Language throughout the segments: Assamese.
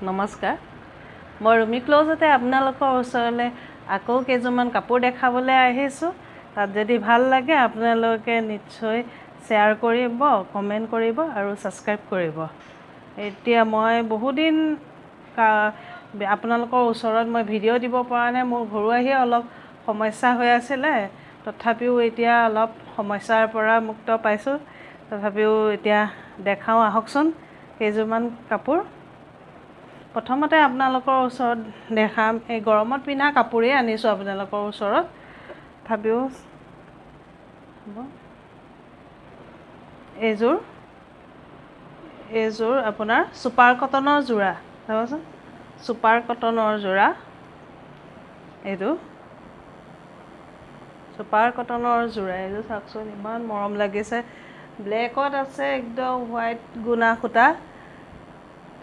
নমস্কাৰ মই ৰুমি ক্লজতে আপোনালোকৰ ওচৰলৈ আকৌ কেইযোৰমান কাপোৰ দেখাবলৈ আহিছোঁ তাত যদি ভাল লাগে আপোনালোকে নিশ্চয় শ্বেয়াৰ কৰিব কমেণ্ট কৰিব আৰু ছাবস্ক্ৰাইব কৰিব এতিয়া মই বহুদিন আপোনালোকৰ ওচৰত মই ভিডিঅ' দিব পৰা নাই মোৰ ঘৰুৱাহি অলপ সমস্যা হৈ আছিলে তথাপিও এতিয়া অলপ সমস্যাৰ পৰা মুক্ত পাইছোঁ তথাপিও এতিয়া দেখাওঁ আহকচোন কেইযোৰমান কাপোৰ প্ৰথমতে আপোনালোকৰ ওচৰত দেখাম এই গৰমত পিন্ধা কাপোৰেই আনিছোঁ আপোনালোকৰ ওচৰত তথাপিও এইযোৰ আপোনাৰ ছুপাৰ কটনৰ যোৰা চাবচোন ছুপাৰ কটনৰ যোৰা এইটো ছুপাৰ কটনৰ যোৰা এইযোৰ চাওকচোন ইমান মৰম লাগিছে ব্লেকত আছে একদম হোৱাইট গুণা সূতা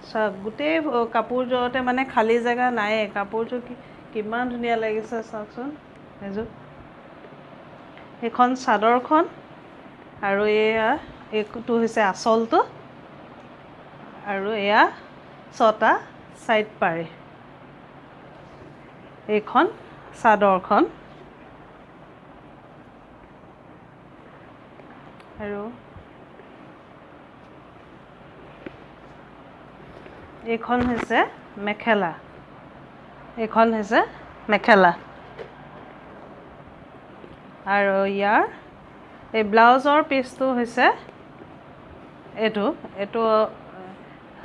চাওক গোটেই কাপোৰযোৰতে মানে খালী জেগা নায়েই কাপোৰযোৰ কিমান ধুনীয়া লাগিছে চাওকচোন এইখন চাদৰখন আৰু এইটো হৈছে আঁচলটো আৰু এয়া ছটা ছাইড পাৰি এইখন চাদৰখন আৰু এইখন হৈছে মেখেলা আৰু ইয়াৰ এই ব্লাউজৰ পিচটো হৈছে এইটো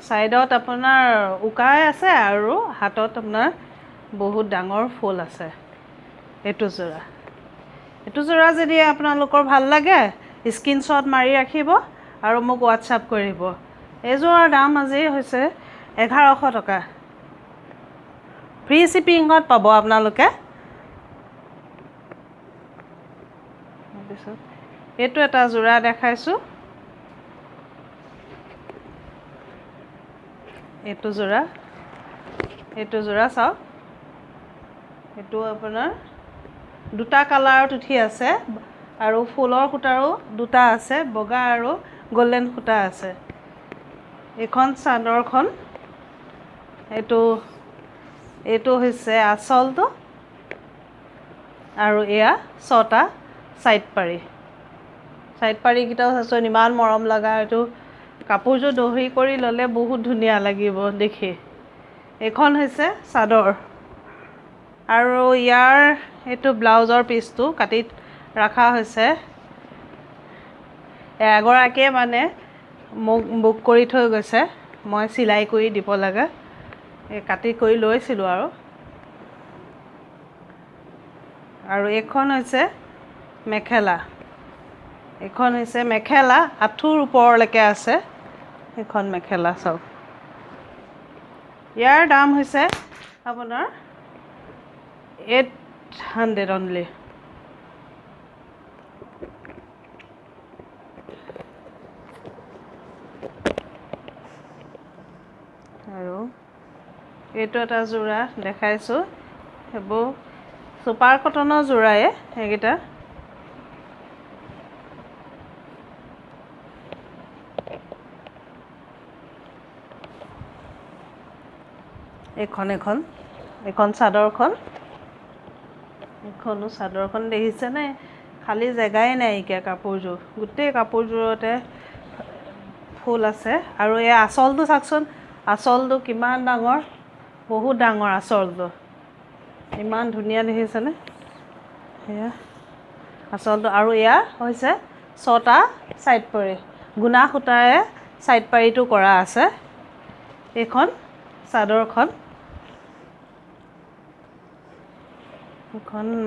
ছাইডত আপোনাৰ উকাই আছে আৰু হাতত আপোনাৰ বহুত ডাঙৰ ফুল আছে এইটো যোৰা যদি আপোনালোকৰ ভাল লাগে স্ক্ৰীনশ্বট মাৰি ৰাখিব আৰু মোক হোৱাটছআপ কৰিব এইযোৰৰ দাম আজি হৈছে 1100 টকা ফ্ৰী শ্বিপিঙত পাব আপোনালোকে তাৰপিছত এইটো এটা যোৰা দেখাইছোঁ এইটো যোৰা চাওক এইটো আপোনাৰ দুটা কালাৰত উঠি আছে আৰু ফুলৰ সূতাৰো দুটা আছে বগা আৰু গল্ডেন সূতা আছে এইখন চাদৰখন এইটো হৈছে আঁচলটো আৰু এয়া ছটা ছাইড পাৰিকেইটাও চাচোন ইমান মৰম লগা এইটো কাপোৰযোৰ দহি কৰি ল'লে বহুত ধুনীয়া লাগিব দেখি এইখন হৈছে চাদৰ আৰু ইয়াৰ এইটো ব্লাউজৰ পিচটো কাটি ৰখা হৈছে এগৰাকীয়ে মানে মোক বুক কৰি থৈ গৈছে মই চিলাই কৰি দিব লাগে কাটি কৰি লৈছিলোঁ আৰু এইখন হৈছে মেখেলা আঁঠুৰ ওপৰলৈকে আছে এইখন মেখেলা চাওক ইয়াৰ দাম হৈছে আপোনাৰ 800 অনলি আৰু এইটো এটা যোৰা দেখাইছোঁ সেইবোৰ ছুপাৰ কটনৰ যোৰাই এইকেইটা এইখন চাদৰখন দেখিছেনে খালী জেগাই নাইকিয়া কাপোৰযোৰ গোটেই কাপোৰযোৰতে ফুল আছে আৰু এই আঁচলটো চাওকচোন আঁচলটো কিমান ডাঙৰ বহুত ডাঙৰ আঁচলটো ইমান ধুনীয়া দেখিছেনে সেয়া আঁচলটো আৰু এয়া হৈছে ছটা ছাইড পাৰি গুণা সূতাৰে ছাইড পাৰিটো কৰা আছে এইখন চাদৰখন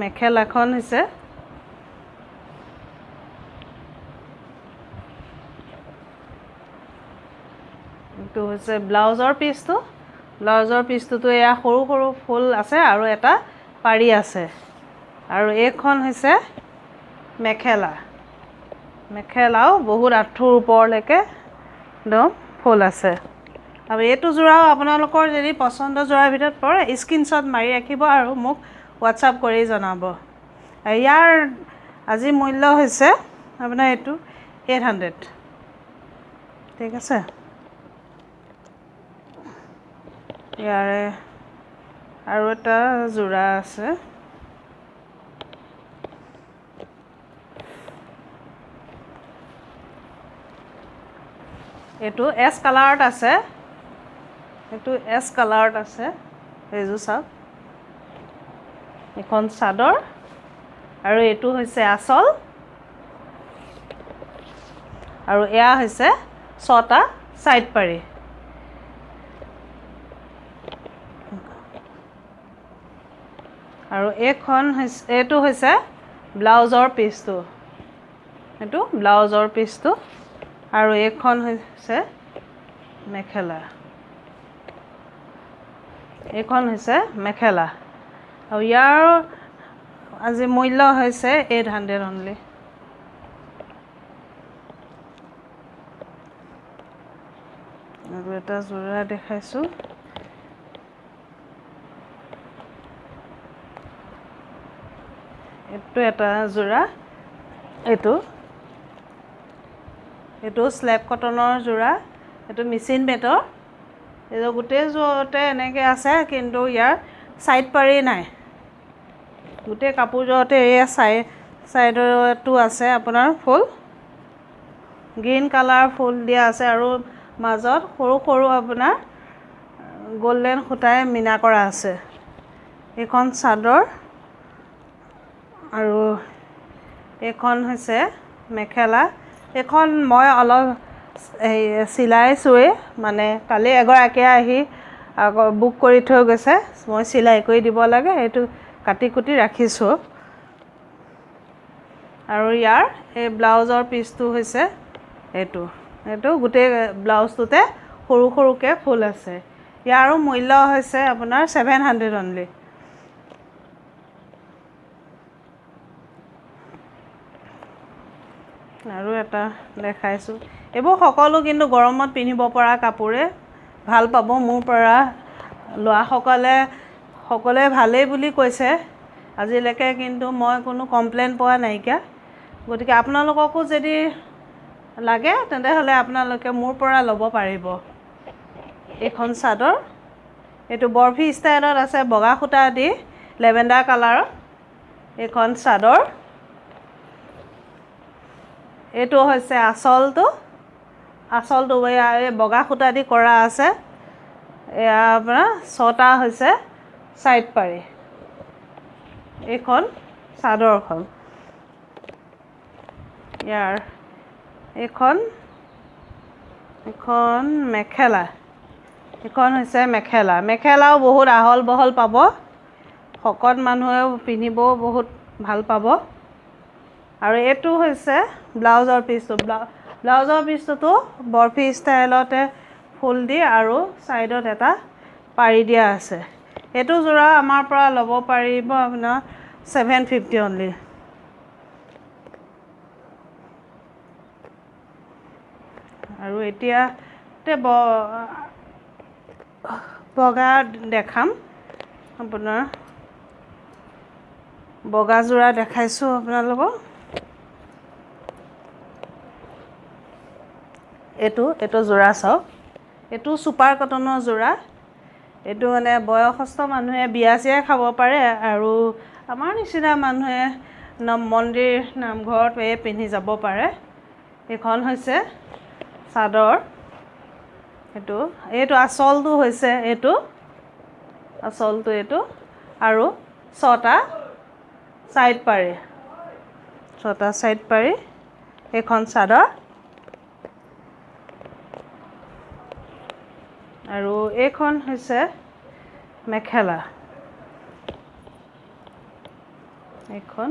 মেখেলাখন হৈছে এইটো হৈছে ব্লাউজৰ পিচটোতো এয়া সৰু সৰু ফুল আছে আৰু এটা পাৰি আছে আৰু এইখন হৈছে মেখেলাও বহুত আঁঠুৰ ওপৰলৈকে একদম ফুল আছে আৰু এইটো যোৰাও আপোনালোকৰ যদি পচন্দৰ যোৰাৰ ভিতৰত পৰে স্ক্ৰীনশ্বট মাৰি ৰাখিব আৰু মোক হোৱাটছআপ কৰি জনাব ইয়াৰ আজি মূল্য হৈছে আপোনাৰ এইটো 800 ঠিক আছে ইয়াৰে আৰু এটা যোৰা আছে এইটো এছ কালাৰত আছে এইযোৰ চাওক এখন চাদৰ আৰু এইটো হৈছে আচল আৰু এয়া হৈছে 6টা সাইড পাৰি আৰু এইটো হৈছে ব্লাউজৰ পিচটো আৰু এইখন হৈছে মেখেলা আৰু ইয়াৰ আজি মূল্য হৈছে 800 অনলি আৰু এটা যোৰা দেখাইছোঁ এইটো এটা যোৰা এইটো স্লেব কটনৰ যোৰা এইটো মেচিন বেতৰ এইটো গোটেই যোৰতে এনেকৈ আছে কিন্তু ইয়াৰ সাইড পাৰি নাই গোটেই কাপোৰযোৰতে এই সাইডটো আছে আপোনাৰ ফুল গ্ৰীণ কালাৰ ফুল দিয়া আছে আৰু মাজত সৰু সৰু আপোনাৰ গোল্ডেন সূতাই মিনা কৰা আছে এইখন চাদৰ আৰু এইখন হৈছে মেখেলা এইখন মই অলপ চিলাইছোঁৱে মানে কালি এগৰাকীয়ে আহি আকৌ বুক কৰি থৈ গৈছে মই চিলাই কৰি দিব লাগে এইটো কাটি কুটি ৰাখিছোঁ আৰু ইয়াৰ এই ব্লাউজৰ পিচটো হৈছে এইটো গোটেই ব্লাউজটোতে সৰু সৰুকৈ ফুল আছে ইয়াৰো মূল্য হৈছে আপোনাৰ 700 অনলি আৰু এটা দেখাইছোঁ এইবোৰ সকলো কিন্তু গৰমত পিন্ধিব পৰা কাপোৰে ভাল পাব মোৰ পৰা সকলোৱে ভালেই বুলি কৈছে আজিলৈকে কিন্তু মই কোনো কমপ্লেইন পোৱা নাইকিয়া গতিকে আপোনালোককো যদি লাগে তেন্তে আপোনালোকে মোৰ পৰা ল'ব পাৰিব এইখন চাদৰ এইটো বৰফি ষ্টাইলত আছে বগা সূতা দি লেভেণ্ডাৰ কালাৰৰ এইখন চাদৰ এইটো হৈছে আচলটো এই বগা সূতা দি কৰা আছে এয়া আপোনাৰ 6টা হৈছে সাইড পাৰি এইখন চাদৰখন ইয়াৰ এইখন মেখেলা এইখন হৈছে মেখেলাও বহুত আহল বহল পাব শকত মানুহেও পিন্ধিবও বহুত ভাল পাব আৰু এইটো হৈছে ব্লাউজৰ পিচটোতো বৰফি ষ্টাইলতে ফুল দি আৰু সাইডত এটা পাৰি দিয়া আছে এইটো যোৰা আমাৰ পৰা ল'ব পাৰিব আপোনাৰ 750 অনলি আৰু এতিয়া বগা দেখাম আপোনাৰ বগা যোৰা দেখাইছোঁ আপোনালোকক এইটো যোৰা চাওক এইটো ছুপাৰ কটনৰ যোৰা এইটো মানে বয়সস্থ মানুহে বিয়া চিয়াই খাব পাৰে আৰু আমাৰ নিচিনা মানুহে মন্দিৰ নামঘৰত পিন্ধি যাব পাৰে এইখন হৈছে চাদৰ এইটো আচলটো হৈছে এইটো আৰু 6টা সাইড পাৰি এইখন চাদৰ আৰু এইখন হৈছে মেখেলা এইখন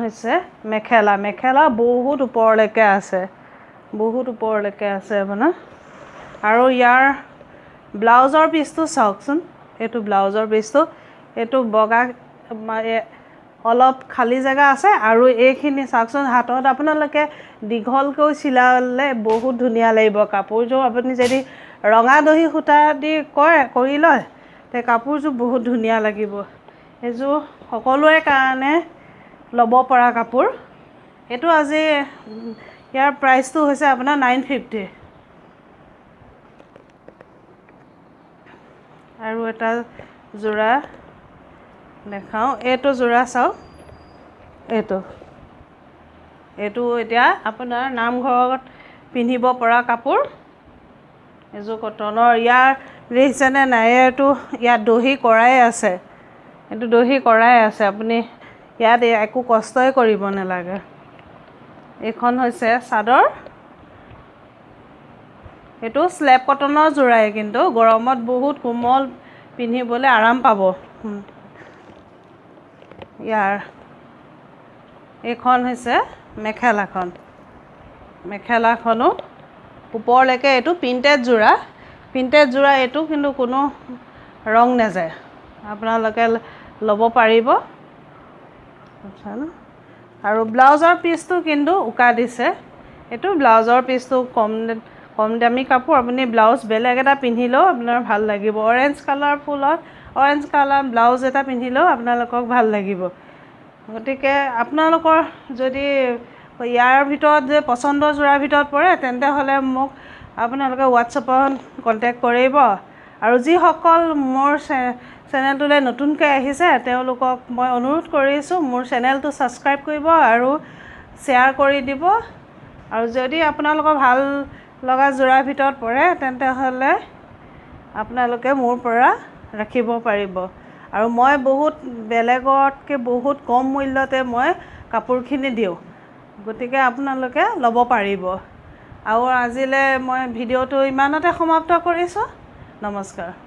হৈছে মেখেলা বহুত ওপৰলৈকে আছে আপোনাৰ আৰু ইয়াৰ ব্লাউজৰ পিচটো চাওকচোন এইটো ব্লাউজৰ পিচটো এইটো বগা অলপ খালী জেগা আছে আৰু এইখিনি চাওকচোন হাতত আপোনালোকে দীঘলকৈ চিলালে বহুত ধুনীয়া লাগিব কাপোৰযোৰ আপুনি যদি ৰঙা দহি সূতা দি কৰি লয় তে কাপোৰযোৰ বহুত ধুনীয়া লাগিব এইযোৰ সকলোৰে কাৰণে ল'ব পৰা কাপোৰ এইটো আজি ইয়াৰ প্ৰাইচটো হৈছে আপোনাৰ 950 আৰু এটা যোৰা দেখাওঁ এইটো যোৰা চাওক এইটো এতিয়া আপোনাৰ নামঘৰত পিন্ধিব পৰা কাপোৰ এযোৰ কটনৰ ইয়াৰ দেখিছেনে নাই এইটো ইয়াত দহি কৰাই আছে এইটো দহি কৰাই আছে আপুনি ইয়াত একো কষ্টই কৰিব নালাগে এইখন হৈছে চাদৰ এইটো স্লেব কটনৰ যোৰাই কিন্তু গৰমত বহুত কোমল পিন্ধিবলৈ আৰাম পাব ইয়াৰ এইখন হৈছে মেখেলাখনো ওপৰলৈকে এইটো প্ৰিণ্টেড যোৰা এইটো কিন্তু কোনো ৰং নাযায় আপোনালোকে ল'ব পাৰিব আৰু ব্লাউজৰ পিচটো কিন্তু উকা দিছে এইটো ব্লাউজৰ পিচটো কম দামী কাপোৰ আপুনি ব্লাউজ বেলেগ এটা পিন্ধিলেও আপোনাৰ ভাল লাগিব অৰেঞ্জ কালাৰ ফুলত অৰেঞ্জ কালাৰ ব্লাউজ এটা পিন্ধিলেও আপোনালোকক ভাল লাগিব গতিকে আপোনালোকৰ যদি ইয়াৰ ভিতৰত যে পচন্দৰ যোৰাৰ ভিতৰত পৰে তেন্তে হ'লে মোক আপোনালোকে হোৱাটছএপত কণ্টেক্ট কৰিব আৰু যিসকল মোৰ চেনেলটোলৈ নতুনকৈ আহিছে তেওঁলোকক মই অনুৰোধ কৰিছোঁ মোৰ চেনেলটো ছাবস্ক্ৰাইব কৰিব আৰু শ্বেয়াৰ কৰি দিব আৰু যদি আপোনালোকৰ ভাল লগা যোৰাৰ ভিতৰত পৰে তেন্তে হ'লে আপোনালোকে মোৰ পৰা ৰাখিব পাৰিব আৰু মই বহুত বেলেগতকৈ বহুত কম মূল্যতে মই কাপোৰখিনি দিওঁ গতিকে আপোনালোকে ল'ব পাৰিব আৰু আজিলৈ মই ভিডিঅ'টো ইমানতে সমাপ্ত কৰিছোঁ নমস্কাৰ